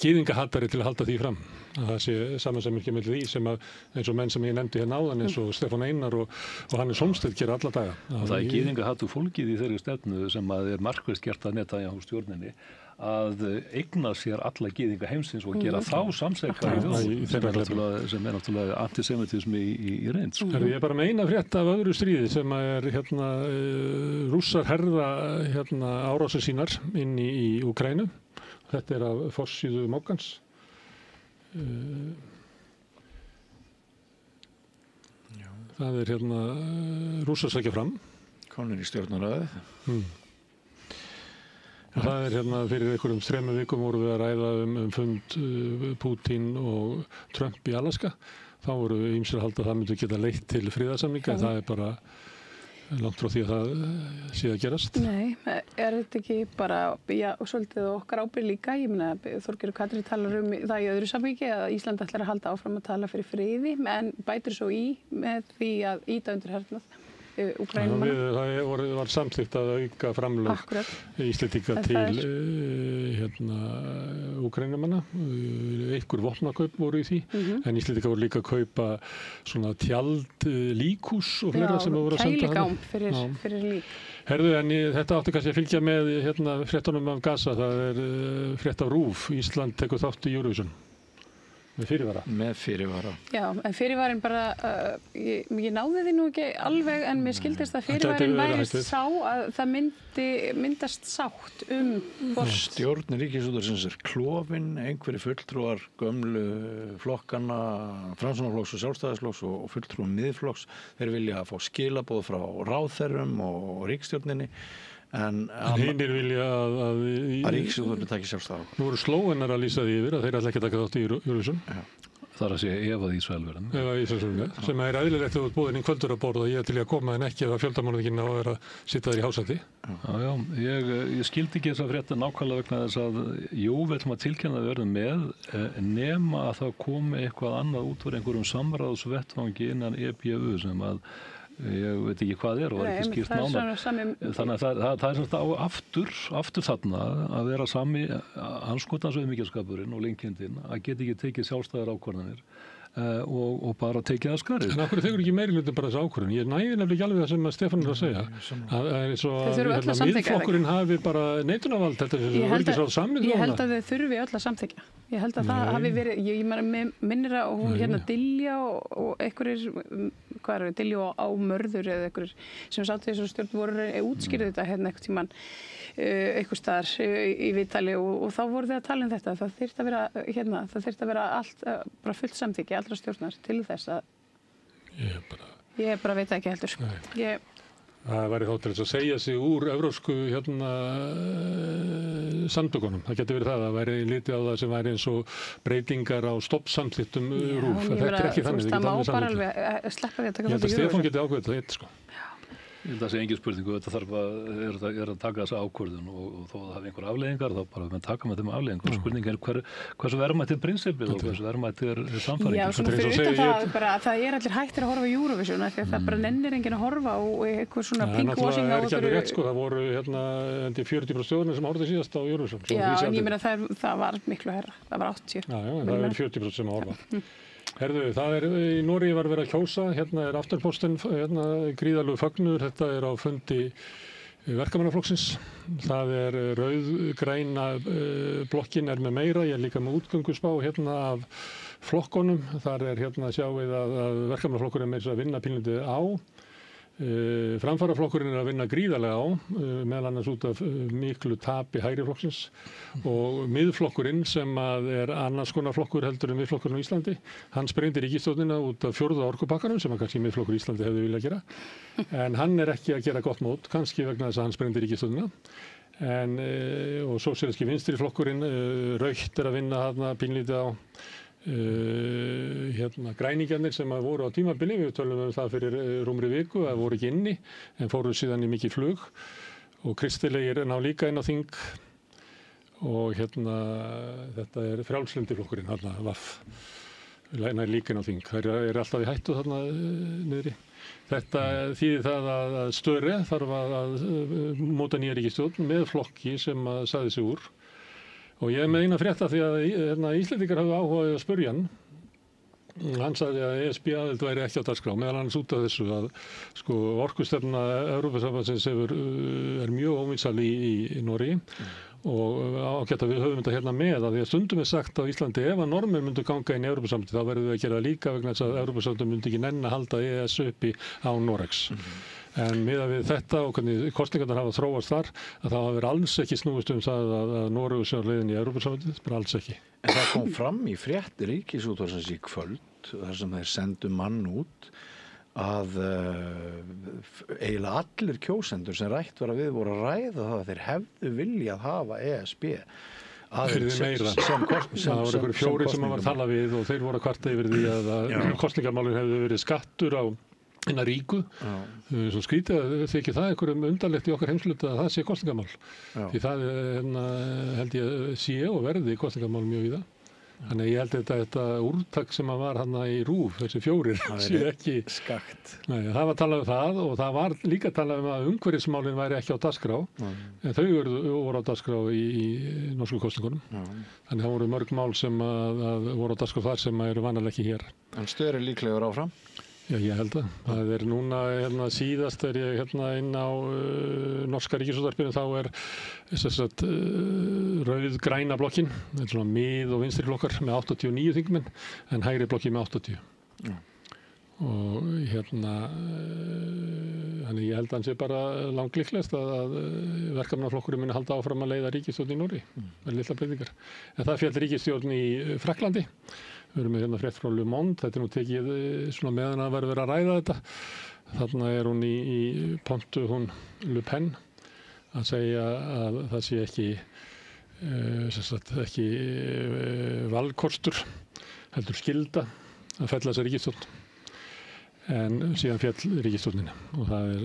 gyðingahattari til að halda því fram. Að það sé samansemmingi með því sem að eins og menn sem ég nefndi hérna áðan eins og Stefán Einar og Hannes Hólmstedt gera alla daga. Og það er gyðingahattur fólkið í þeirri stefnu sem að er markvisst gert að Netanyahu stjórninni að eigna sér alla gyðinga heimsins og gera þá samseka í þjóð sem er náttúrulega antisemitismi í reynd. Ég er bara með eina frétt af öðru stríði sem er Rússar herða árásir sínar inn í Úkraínu. Þetta er af forsíðu Moggans. Það er Rússar sækja fram. Konur í stjórnarráðið. Það er fyrir einhverjum 3 vikum voru við að ræða um fund Putin og Trump í Alaska. Þá voru ýmsir að halda að það myndi geta leitt til friðarsamninga, en það er bara langt frá því að það sé að gerast. Nei, er þetta ekki bara, og svolítið okkar ábyrgð líka, ég meina Þorgerður Katrín talar um það í öðru samhengi að Ísland ætlar að halda áfram að tala fyrir friði, en bætir svo í með því að ýta undir hernað. Það var samþykkt að auka framlög Íslendinga til Úkraínumanna. Einhver vopnakaup voru í því, en Íslendinga voru líka að kaupa svona tjald, líkhús og fleira sem voru að senda hana. Kæligám fyrir lík. Herðu, en þetta átti kannski að fylgja með fréttunum af Gaza. Það er frétt af RÚV. Ísland tekur þátt í Eurovision. Með fyrirvara? Með fyrirvara. Já, en fyrirvarin bara, ég náði því nú ekki alveg, en mér skildist að fyrirvarin væri sá að það myndast sátt Stjórn Ríkisútvarpsins er klofin, einhverjir fulltrúar gömlu flokkana, Framsóknarflokks og Sjálfstæðisflokks og fulltrúar Miðflokks, þeir vilja fá skilaboð frá ráðherrum og ríkisstjórninni. En hinir vilja að Ríkisútvarpið taki sjálfstæða. Nú eru slóenar að lýsa því yfir að þeir ætla ekki að taka þátt í Eurovision. Það er að segja ef að Ísrael verðum. Ef að Ísrael verðum, sem er eðlilegt þegar þú ert boðinn í kvöldur að borða og ég er til að koma en ekki ef að fjöldamorðinginn á að vera að sitja þér í hásæti. Já, ég skildi ekki þess að frétta nákvæmlega vegna þess að við ætlum að tilkynna að verðum með nema að það komi eitthvað annað út fyrir einhverjum samráðsvettvangi innan EBU sem að ég veit ekki hvað og var ekki skýrt nánar. Þannig að það er svona aftur þarna að vera sami anskotans auðmýkjaskapurinn og linkindin að geta ekki tekið sjálfstæðar ákvarðanir og bara tekið að skarið. En af hverju þeir ekki meirihlutin bara þessu ákvörðun? Ég næði nefnilega ekki alveg það sem Stefán er að segja. Það er eins og að miðflokkurinn hafi bara neitunarvald, þetta er öryggisráð Sameinuðu þjóðanna. Ég held að þau þurfi öll að samþykkja. Ég held að það hafi verið, ég minnir að hún Dilja og einhverjir, hvað er Dilja á Mörður eða einhverjir sem sátt þessu stjórn voru útskýrðu þetta einhvern tímann einhvers staðar í viðtali og þá voru þið að tala um þetta. Það þyrfti að vera allt bara fullt samþykki allra stjórnar til þess að ég bara veit ekki heldur. Það væri þá til þess að segja sig úr evrópsku samtökunum. Það getur verið það væri litið á það sem væri eins og breytingar á stoppsamþykktum RÚV. Þetta er ekki þannig. Það má bara alveg sleppa því að taka þátt í Eurovision. Ég held að Stefán geti ákveðið þetta sko. Það sé engin spurningu, þetta er að taka þessa ákvörðun og þó að það hafi einhver afleiðingar þá bara við taka með þeim afleiðingar. Spurning hversu verðmætt prinsipið og hversu verðmætt samfæringin. Já, svona fyrir utan það bara að það allir hættir að horfa í Eurovision af því að það bara nennir enginn að horfa og eitthvað svona pinkwashing á það ekki alveg rétt sko, það voru 40% þjóðurinn sem horfði síðast á Eurovision. Já, en ég meina það var miklu herra, það var 80. Já, það er 40% sem að horfa. Herðu, það í Noregi var verið að kjósa, hérna er Aftenposten, gríðarlegu fögnuður, þetta er á fundi verkamannaflokksins. Það er rauð-græna blokkin er með meira, ég er líka með útgönguspá hérna af flokkonum. Þar er hérna sjáið að verkamannaflokkurinn er með að vinna pínlítið á. Framfaraflokkurinn er að vinna gríðarlega á, meðal annars út af miklu tapi hægriflokksins og miðflokkurinn sem er annars konar flokkur heldur en miðflokkurinn á Íslandi, hann sprengdi ríkisstjórnina út af 4. orkupakkanum sem kannski miðflokkur Íslandi hefði viljað gera, en hann er ekki að gera gott mót, kannski vegna þess að hann sprengdi ríkisstjórnina. Og sósíalíski vinstri flokkurinn, Rautt er að vinna þarna pínlítið á. Græningjarnir sem voru á tímabili, við tölum það fyrir rúmri viku, það voru ekki inni en fóru síðan í mikið flug og kristilegir ná líka inn á þing og þetta er frjálslyndi flokkurinn, VAF nær líka inn á þing, það er alltaf í hættu þarna niðri. Þetta þýðir það að Störe þarf að móta nýja ríkisstjórn með flokki sem sagði sig úr. Og ég með eina frétta því að Íslendingar hafði áhuga að spurja hann. Hann sagði að ESB-aðild væri ekki á dagskrá, meðal annars út af þessu að sko, orkustefna Evrópusambandsins er mjög óvinsæl í Noregi og ágætt að við höfum þetta hérna með að því að stundum er sagt á Íslandi ef að normenn myndu ganga inn í Evrópusambandið þá verðum við að gera það líka vegna þess að Evrópusambandið myndi ekki nenn að halda EES uppi á Noregs. En miðað við þetta og hvernig kosningarnar hafa þróast þar að það hafa verið alls ekki snúist það að Noregur sé á leiðinni í Evrópusambandið, bara alls ekki. En það kom fram í fréttir Ríkisútvarpsins í kvöld þar sem þeir sendu mann út að eiginlega allir kjósendur sem rætt var að við voru að ræða það að þeir hefðu viljað hafa ESB það voru einhverju fjórir sem var að tala við og þeir voru að kvarta yfir því að kosningamálin hefðu verið skattur á innan ríku, svo skrítið að þykir það einhverjum undarlegt í okkar heimsluta að það sé kosningamál. Því það held ég sé og verði kosningamál mjög víða. Þannig ég held þetta úrtak sem var hann í RÚV, þessi fjórir, sé ekki skakt. Nei, það var talað um það og það var líka talað um að umhverfismálin væri ekki á dagskrá, en þau voru á dagskrá í norsku kosningunum. Þannig það voru mörg mál sem voru á dagskrá þar sem eru vanalega ekki hér. En Störe líklegur áfram? Já, ég held að. Það er núna síðast ég inn á norska ríkisútvarpinu þá rauð-græna blokkin, þetta er svona mið- og vinstri flokkar með 89 þingmenn en hægri blokki með 80. Og þannig ég held að hann sé bara langlíklegast að verkefnaflokkurinn muni halda áfram að leiða ríkisstjórn í Noregi með litla breytingar. En það féll ríkisstjórn í Frakklandi. Við erum með frétt frá Le Monde, þetta nú tekið svona meðan að verið að ræða þetta. Þarna hún í pontu hún Le Pen að segja að það sé ekki valkostur, heldur skylda að fella þessa ríkisstjórn. En síðan féll ríkisstjórnin og það er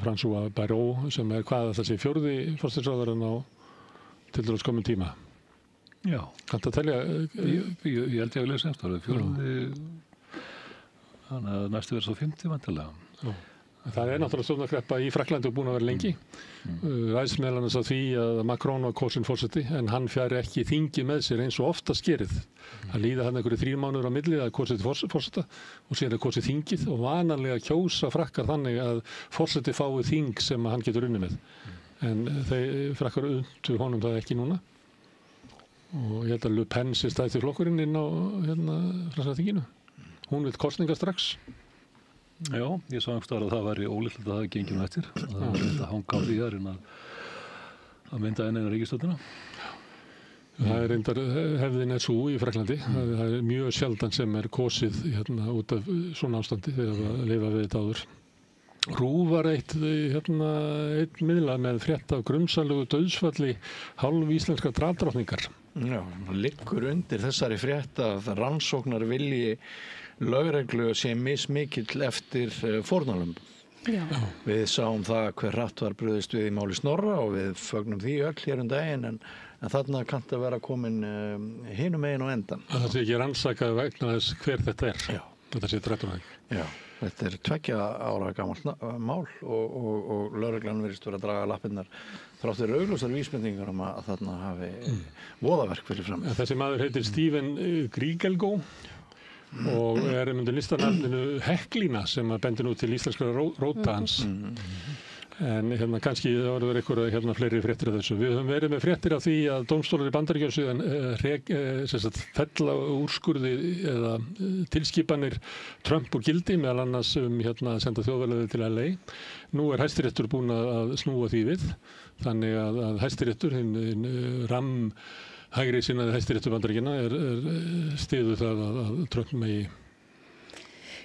François Bayrou sem hvað það sé 4. forsætisráðherrann á tiltölulega skömmum tíma. Já. Kanntu að telja? Ég held ég að lesa eftir það. 4. Þannig að næstu verið svo 50 vantilega. Það er náttúrulega stjórnarkreppa í Frakklandi og búin að vera lengi. Ræðst meðal annars að því að Macron var kosinn forseti en hann fjari ekki þingi með sér eins og oftast gerið. Það líða hann einhverju 3 mánuður á milli að kosið forseta og síðan kosið þingið og vanalega kjósa frakkar þannig að forseti fái þing sem hann getur unni með. En þeir frakkar undu honum það ekki núna. Og ég held að Le Pen sé stæðst í flokkurinn inn á franska þinginu. Hún vill kosninga strax. Já, ég sá einhverstaðar að það væri ólíklegt að það gengi eftir. Það var þetta hanga á því að mynda eina ríkisstjórnina. Það er reyndar hefðin svo í Frakklandi. Það er mjög sjaldan sem kosið út af svona ástandi þegar að lifa við þetta áður. RÚV var einn miðla með frétt af grunsamlegu dauðsfalli hálf íslenska dráttardrottningar. Já, liggur undir þessari frétt að rannsóknar vilji lögreglu sé mismikill eftir fórnarlömb. Við sáum það hver hratt var brugðist við í máli Snorra og við fögnum því öll hér daginn en þarna kann það vera komin hinum megin á endan. Það sé ekki rannsakað vegna þess hver þetta er. Já. Þetta sé 13 ára. Já, þetta 2 ára gamalt mál og lögreglan virðist vera að draga lappirnar þrátt fyrir augljósar vísbendingar að þarna hafi voðaverk fyrir fram. Þessi maður heitir Stephen Griegelgo og undir listanafninu Heklína sem bendir nú til íslenskra róta hans. En kannski það voru einhverja fleiri fréttir af þessu. Við höfum verið með fréttir af því að dómstólar í Bandaríkjunum síðan fella úrskurði eða tilskipanir Trump úr gildi, meðal annars að senda þjóðvegleiðir til LA. Nú er Hæstiréttur búinn að snúa því við, þannig að Hæstiréttur, hinn hægri sinnaði Hæstiréttur Bandaríkjanna styður það að Trump megi.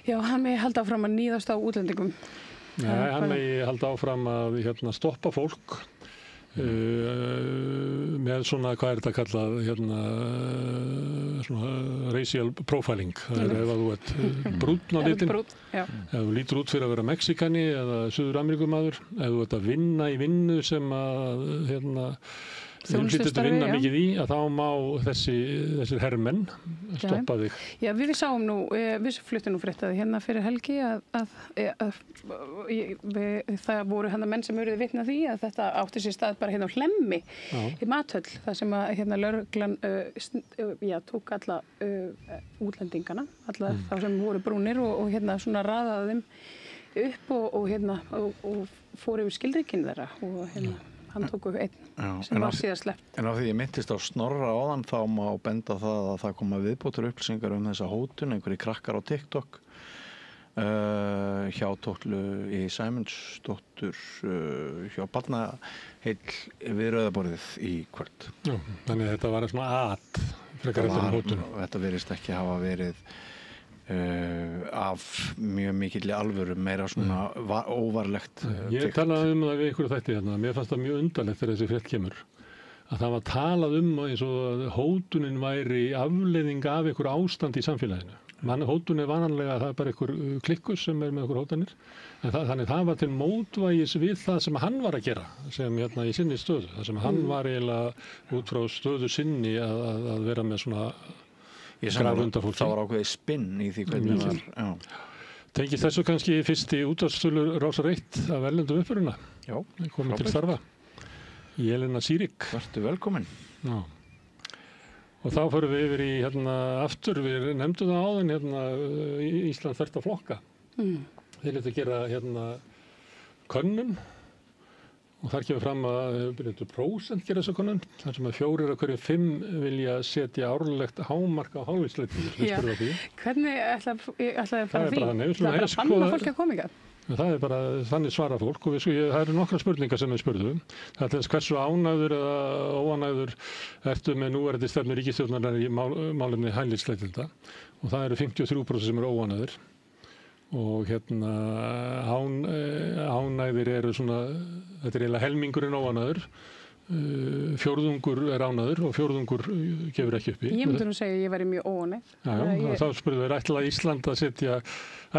Já, hann megi halda áfram að níðast á útlendingum. Nei, hann megi halda áfram að stoppa fólk með svona, hvað er þetta kallað, svona racial profiling. Það ef að þú ert brúnn á litin, ef þú lítur út fyrir að vera Mexikani eða Suður-Ameríkumaður, ef þú ert að vinna í vinnu sem að þeim hlýtur að vinna mikið í að þá má þessir herrmenn stoppa þig. Já, við sáum nú, við fluttum nú fréttaði hérna fyrir helgi að það voru menn sem eruði vitni að því að þetta átti sér stað bara hérna á Hlemmi í Mathöll, þar sem að lögreglan tók alla útlendingana, alla þá sem voru brúnir og svona raðaði þeim upp og fór yfir skilríkin þeirra og hann tók upp einn sem var síðan sleppt. En á því ég myndist á Snorra áðan þá má benda það að það koma viðbótur upplýsingar þessa hótun, einhverjir krakkar á TikTok hjá Tóttlu í Sæmundsdóttur hjá barnaheill við Rauðaborðið í kvöld. Já, þannig að þetta var svona frekar eftir hótun. Þetta virðist ekki hafa verið af mjög mikilli alvöru, meira svona óvarlegt. Ég talaði það við ykkur þætti hérna. Mér fannst það mjög undarlegt þegar þessi frétt kemur. Að það var talað eins og að hótunin væri afleiðing af ykkur ástand í samfélaginu. Hótun er vananlega að það er bara ykkur klikkus sem er með ykkur hótanir. En þannig það var til mótvægis við það sem hann var að gera, sem í sinni stöðu. Það sem hann var eiginlega út frá stöðu sinni að vera með svona það var ákveðið spinn í því hvernig það var. Tengist þessu kannski fyrsti útvarpsþulur Rásar 1 af erlendum uppruna. Já, komin til starfa. Jelena Sýrik. Vertu velkomin. Já. Og þá förum við yfir í aftur, við nefndum það áðan Ísland þvert á flokka. Þeir letu gera könnun og þar kemur fram að 1% gera þessu könnun, þar sem að 4 af hverju 5 vilja setja árlegt hámark á hálfvísleiti. Hvernig ætlaði að fara því? Það er bara að banna fólki að koma ykkar? Það er bara, þannig svara fólk og það eru nokkra spurningar sem við spurðum. Það er þess hversu ánægður eða óánægður ertu með núverandi stefnu ríkisstjórnarinnar í málefni hælisleitenda og það eru 53% sem eru óánægðir. Og ánægðir eru svona, þetta er eiginlega helmingurinn óánægður, fjórðungur er ánægður og fjórðungur gefur ekki uppi. Ég myndi nú segja að ég væri mjög óánægð. Þá spurðu þeir,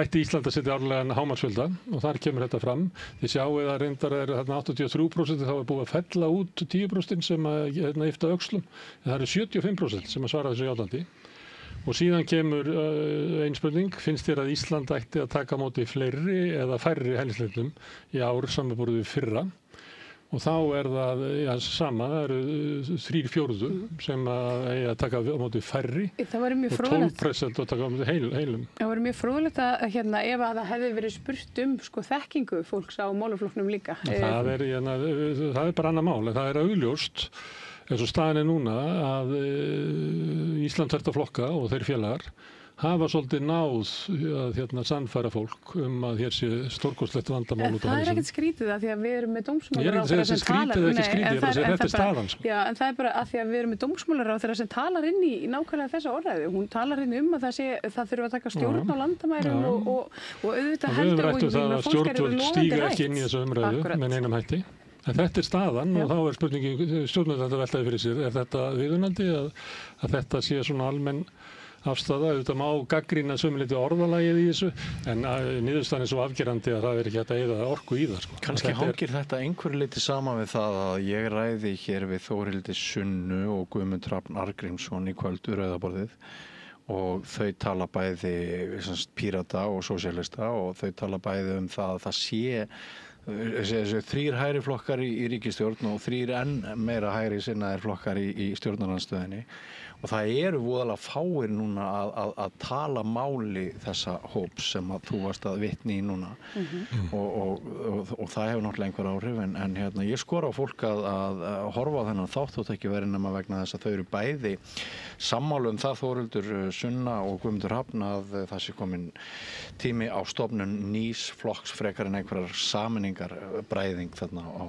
ætti Ísland að setja árlegan hámarksfjölda og þar kemur þetta fram. Þið sjáu að reyndar er 83% þá er búið að fella út 10% sem að yfta öxlum. Það eru 75% sem að svara þessu játandi. Og síðan kemur ein spurning, finnst þér að Ísland ætti að taka á móti fleiri eða færri hælisleitum í ár samanborið við fyrra? Og þá er það sama, það eru 3/4 sem að taka á móti færri og 12% að taka á móti heilum. Það var mjög fróðlegt að ef að það hefði verið spurt þekkingu fólks á málaflokknum líka. Það er bara annað mál, en það er augljóst eins og staðan er núna að Ísland þvert á flokka og þeir félagar hafa svolítið náð að sannfæra fólk að hér sé stórkostlegt vandamál út af hælisum. Það er ekkert skrítið að því að við erum með dómsmálaráðherra sem talar. Ég er ekki skrítið, þetta er staðan. Já, en það er bara að því að við erum með dómsmálaráðherra sem talar inn í nákvæmlega þessa orðræðu. Hún talar inn að það þurfa að taka stjórn á landamærum og auðvitað heldur og stjórnvöld stíga ekki inn í þessu umræðu með neinum hætti. En þetta er staðan og þá er spurningin stjórnvöld að veltaði fyrir sér. Er þetta viðunandi að þetta sé svona afstaða. Þetta má gagnrýna sömuleyti orðalagið í þessu, en niðurstaðan svo afgerandi að það ekki hægt að eyða orku í það. Sko. Kannski hangir þetta einhverju leyti saman við það að ég ræði hér við Þórhildi Sunnu og Guðmund Hrafn Arngrímsson í kvöld við Rauðaborðið og þau tala bæði Pírata og sósíalista og þau tala bæði það að það sé þessi 3 hægri flokkar í ríkisstjórn og 3 enn meira hægri sinnaðir flokkar í stjórnarandstöðinni og það eru voðalega fáir núna að tala máli þessa hóps sem að þú varst að vitni í núna og það hefur náttúrulega einhver áhrif en hérna, ég skora á fólk að horfa á þennan þátt ekki verið nema vegna þess að þau eru bæði sammála það Þórhildur Sunna og Guðmundur Hrafn að það sé komin tími á stofnun nýs flokks frekar en einhverjar sameiningar bræðing þarna á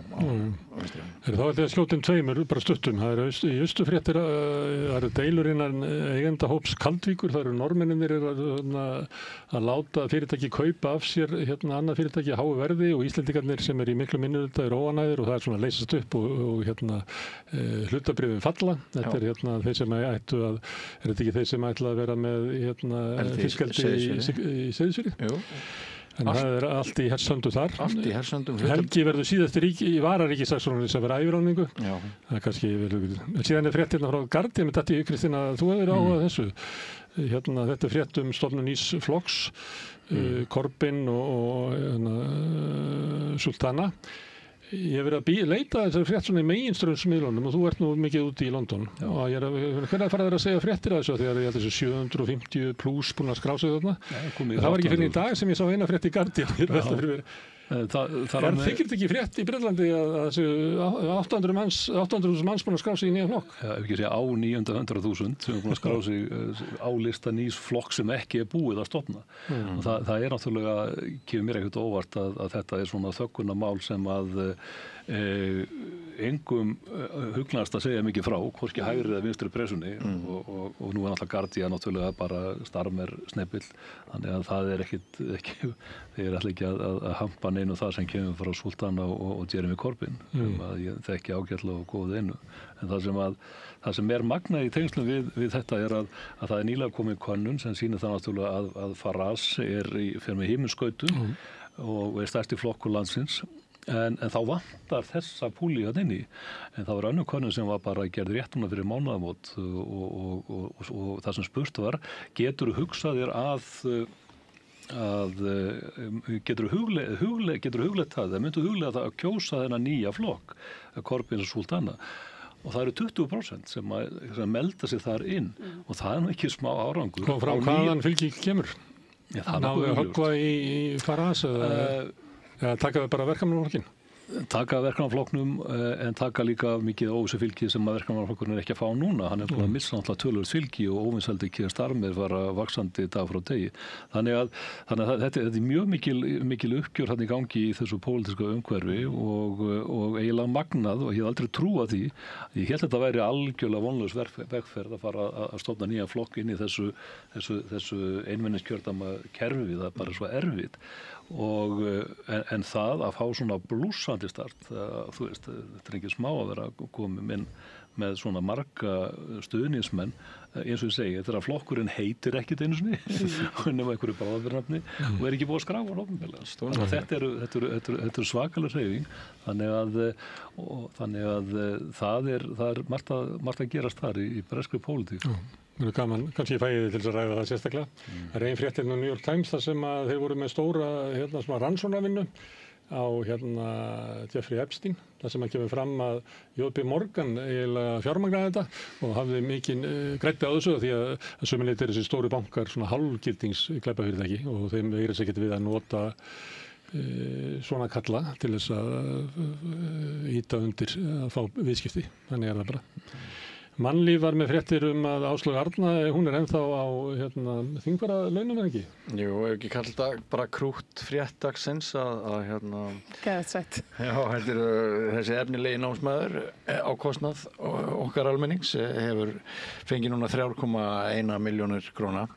vinstri. Þá þetta skjótin tveimur, bara stuttum. Það eru í Austurfréttir, það eru deilur innan eigendahóps Kaldvíkur, það eru Norðmennirnir að láta fyrirtæki kaupa af sér annað fyrirtæki háu verði og Íslendingarnir sem í miklu minnihluta eru óánægðir og það er svona að leysast upp og hlutabréfin falla. Þetta er þeir sem ættu er þetta ekki þeir sem ætla að vera með fiskeldi í Seyðisfirði? Jú. En það er allt í hersöndum þar. Allt í hersöndum. Helgi verður síðastur í vararíkissaksóknarinn sem verður æviráðningu. Já. Það er kannski síðan er fréttirna frá Guardian með þetta í Kristína, þú hefur áhugað þessu. Þetta er frétt stofnun nýs flokks, Corbyn og Sultana. Ég hef verið að leita þessari frétt svona í meginstraumsmiðlunum og þú ert nú mikið úti í London. Og ég hvernig fara þér að segja fréttir af þessu þegar ég held þessu 750 pluss búin að skrá sig þarna. Það var ekki fyrir í dag sem ég sá eina frétt í Guardian. Þykir þetta ekki frétt í Bretlandi að þessu 800.000 manns búin að skrá sig í nýja flokk? Já, ef ekki segja á 900.000 sem er búin að skrá sig á lista nýs flokk sem ekki er búið að stofna. Og það er náttúrulega, kemur mér ekkert óvart að þetta er svona þöggunarmál sem að engum hugnast að segja mikið frá, hvorki hægri eða vinstri pressunni og nú er náttúrulega Guardian náttúrulega bara starmer snepill, þannig að það er ekki þeir ætla ekki að hampa neinu það sem kemur frá Sultana og Jeremy Corbyn sem að ég þekki ágætlega og góð einu, en það sem er magnað í tengslum við þetta er að það er nýlega komið könnun sem sýnir það náttúrulega að Farage fer með himinskautum og er stærsti flokkur landsins. En þá vantar þessa púli hérna inni, en það var önnur könnun sem var bara gerð réttuna fyrir mánaðamót og það sem spurt var, getur þú hugsað þér getur þú hugleitt það, myndu hugleitt það að kjósa þennan nýja flokk, Corbyn og Sultana, og það eru 20% sem melda sig þar inn og það er nú ekki smá árangur. Og frá hvaðan fylgi kemur? Náðu að höggva í Farage eða taka bara verkamannaflokkinn? Taka verkamannaflokknum en taka líka mikið óvissu fylgi sem að verkamannaflokkurinn er ekki að fá núna. Hann er búin að missa náttúrulega töluvert fylgi og óvinsældi Keir Starmer var vaxandi dag frá degi. Þannig að þetta er mjög mikil uppgjör hann í gangi í þessu pólitíska umhverfi og eiginlega magnað og ég hef aldrei trúað því. Ég held að þetta væri algjörlega vonlaus vegferð að fara að stofna nýja flokk inn í þessu einmenniskjördæma kerfi, það er bara svo erfitt. En það að fá svona blússandi start, þú veist, þetta er ekki smá að vera komið með svona marga stuðningsmenn, eins og ég segi, þetta er að flokkurinn heitir ekkit einu sinni nema einhverju bráðabirnafni og er ekki búið að skráfa opinberlega. Þetta er svakaleg hreyfing, þannig að það er margt að gerast þar í breskri pólitík. Það er gaman, kannski ég fæði til þess að ræða það sérstaklega. Það er ein fréttin á New York Times þar sem að þeir voru með stóra rannsóknarvinnu á Jeffrey Epstein, þar sem að kemur fram að J.P. Morgan eiginlega fjármagnaði þetta og hafði mikinn græddi á þessu því að sömuleitt þessi stóru bankar svona hálfgildings glæpafyrirtæki og þeim veirir sig ekkert við að nota svona kalla til þess að ýta undir að fá viðskipti. Þannig er það bara. Mannlíf var með fréttir að Áslaug Arna, hún er ennþá á þingfaralaunum en ekki? Jú, ef ekki kalla þetta bara krútt fréttagsins að Geðsvætt. Já, þessi efnilegi námsmaður á kostnað okkar almennings hefur fengið núna 3,1 milljónir króna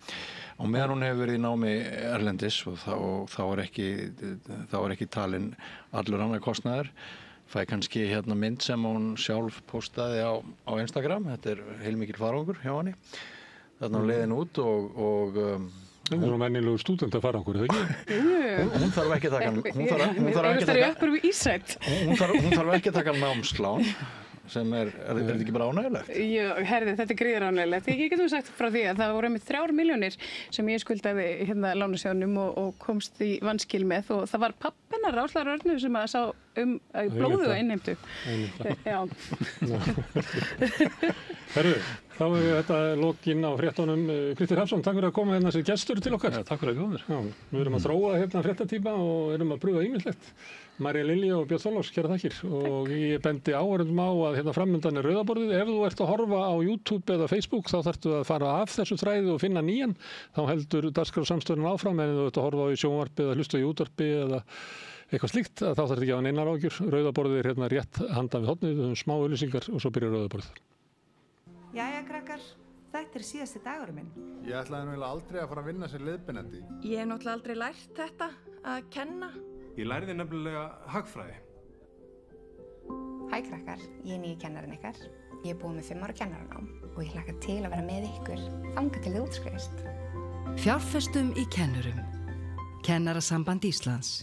og meðan hún hefur verið í námi erlendis og þá er ekki talinn allur annar kostnaður. Fæ kannski mynd sem hún sjálf postaði á Instagram, þetta er heilmikil farangur hjá henni þarna á leiðin út og það er mennilegur stúdent að fara okkur, eða ekki? Hún þarf ekki að taka hún þarf ekki að taka námslán sem er þetta ekki bara ánægilegt? Jú, herði, þetta er gríðar ánægilegt. Ég getum sagt frá því að það voru einmitt 3 milljónir sem ég skuldaði hérna lánasjóðnum og komst í vanskil með og það var pappinnar Áslaug Örnu sem að sá blóðu og innheimtu. Já. Herðu, þá er þetta lokinn á fréttunum. Kristín Hrafnsson, takk fyrir að koma hérna sem gestur til okkar. Takk fyrir að koma þér. Já, við erum að þróa hérna fréttatíma og erum að pröfa ýmislegt. Marja Lilja og Björn Þorláks, kærar þakkir og ég bendi áhorfendum á að hérna framundan er Rauðaborðið. Ef þú ert að horfa á YouTube eða Facebook þá þarftu að fara af þessu þræði og finna nýjan. Þá heldur dagskrársamstöðin áfram en ef þú ert að horfa á í sjónvarpi eða hlusta í útvarpi eða eitthvað slíkt þá þarftu ekki að hafa neinar áhyggjur. Rauðaborðið er hérna rétt handan við hornið, við höfum smá auglýsingar og svo byrjar Rauðaborðið. Jæja krakkar, þetta er síðasti dagurinn minn. Ég ætlaði náttúrulega aldrei að fara að vinna sem leiðbeinandi. Ég hef náttúrulega aldrei lært þetta að kenna. Ég lærði nefnilega hagfræði. Hæ krakkar, ég er nýji kennarinn ykkar. Ég er búin með 5 ára kennaranám og ég hlakka til að vera með ykkur þangað til þið útskrifist. Fjárfestum í kennurum. Kennarasamband Íslands.